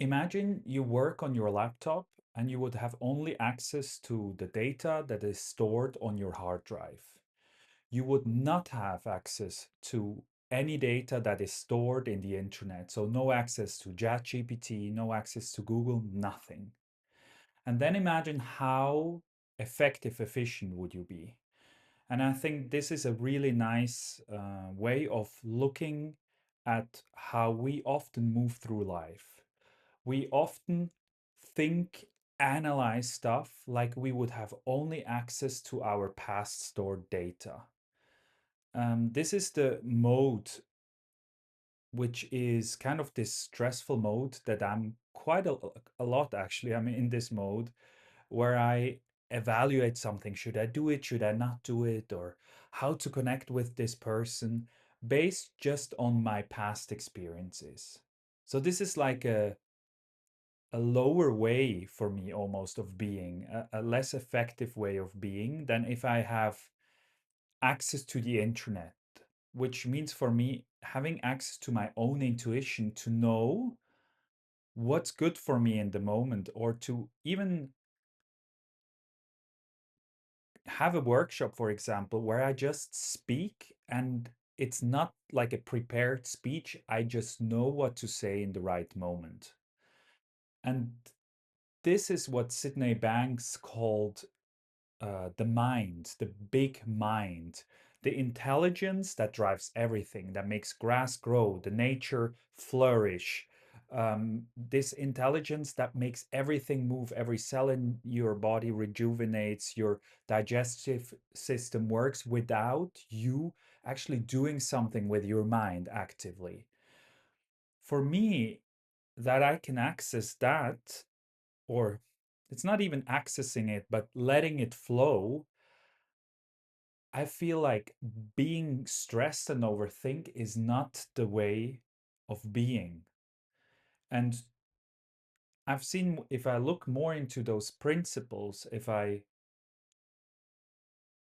Imagine you work on your laptop and you would have only access to the data that is stored on your hard drive. You would not have access to any data that is stored in the internet. So no access to ChatGPT, no access to Google, nothing. And then imagine how effective, efficient would you be? And I think this is a really nice way of looking at how we often move through life. We often think, analyze stuff like we would have only access to our past stored data. This is the mode, which is kind of this stressful mode that I'm quite a lot actually. I'm in this mode where I evaluate something. Should I do it? Should I not do it? Or how to connect with this person based just on my past experiences. So this is like a lower way for me almost of being, a less effective way of being than if I have access to the internet, which means for me having access to my own intuition to know what's good for me in the moment, or to even have a workshop, for example, where I just speak and it's not like a prepared speech. I just know what to say in the right moment. And this is what Sydney Banks called the mind, the big mind, the intelligence that drives everything, that makes grass grow, the nature flourish. This intelligence that makes everything move, every cell in your body rejuvenates, your digestive system works without you actually doing something with your mind actively. For me, that I can access that, or it's not even accessing it, but letting it flow. I feel like being stressed and overthink is not the way of being. And I've seen, if I look more into those principles, if I,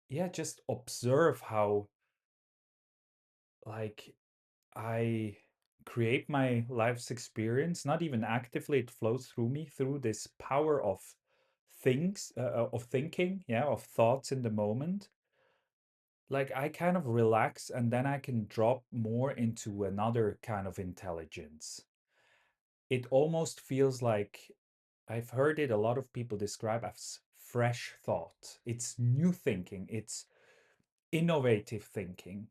yeah, just observe how, like, I create my life's experience, not even actively, it flows through me through this power of of thinking, yeah, of thoughts in the moment. Like I kind of relax and then I can drop more into another kind of intelligence. It almost feels like, I've heard it a lot of people describe as fresh thought. It's new thinking, it's innovative thinking.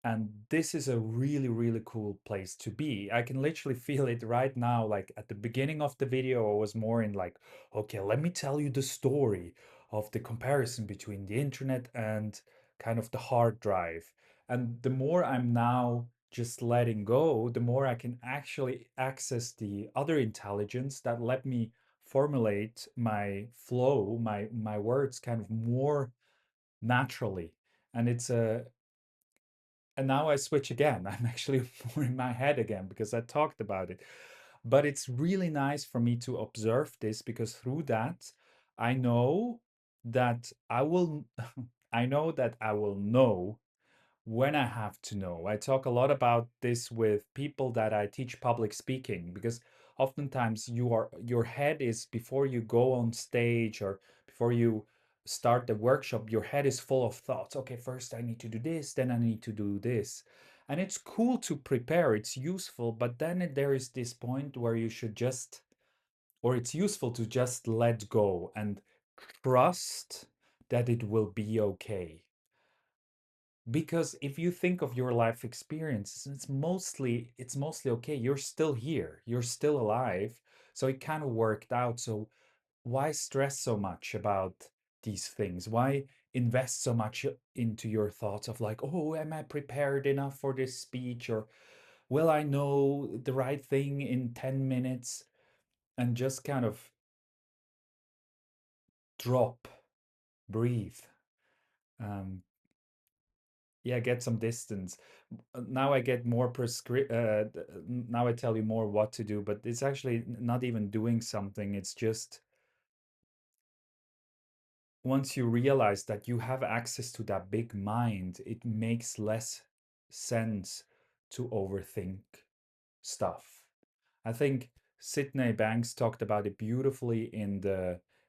And this is a really, really cool place to be. I can literally feel it right now. Like at the beginning of the video, I was more in like, okay, let me tell you the story of the comparison between the internet and kind of the hard drive. And the more I'm now just letting go, the more I can actually access the other intelligence that let me formulate my flow, my words kind of more naturally. And it's a and now I switch again. I'm actually more in my head again because I talked about it. But it's really nice for me to observe this because through that, I know that I will, I know that I will know when I have to know. I talk a lot about this with people that I teach public speaking because oftentimes your head is, before you go on stage or before you start the workshop, your head is full of thoughts. Okay, first I need to do this, then I need to do this. And it's cool to prepare, it's useful, but then there is this point where you should just, or it's useful to just let go and trust that it will be okay. Because if you think of your life experiences, it's mostly okay. You're still here, you're still alive, so it kind of worked out. So why stress so much about these things? Why invest so much into your thoughts of like, oh, am I prepared enough for this speech, or will I know the right thing in 10 minutes? And just kind of drop, breathe, um, yeah, get some distance. Now I get more now I tell you more what to do, but it's actually not even doing something. It's just once you realize that you have access to that big mind, it makes less sense to overthink stuff. I think Sydney Banks talked about it beautifully in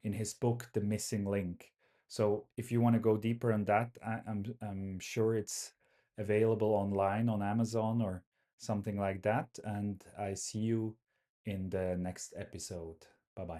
his book The Missing Link. So if you want to go deeper on that, I'm sure it's available online on Amazon or something like that. And I see you in the next episode.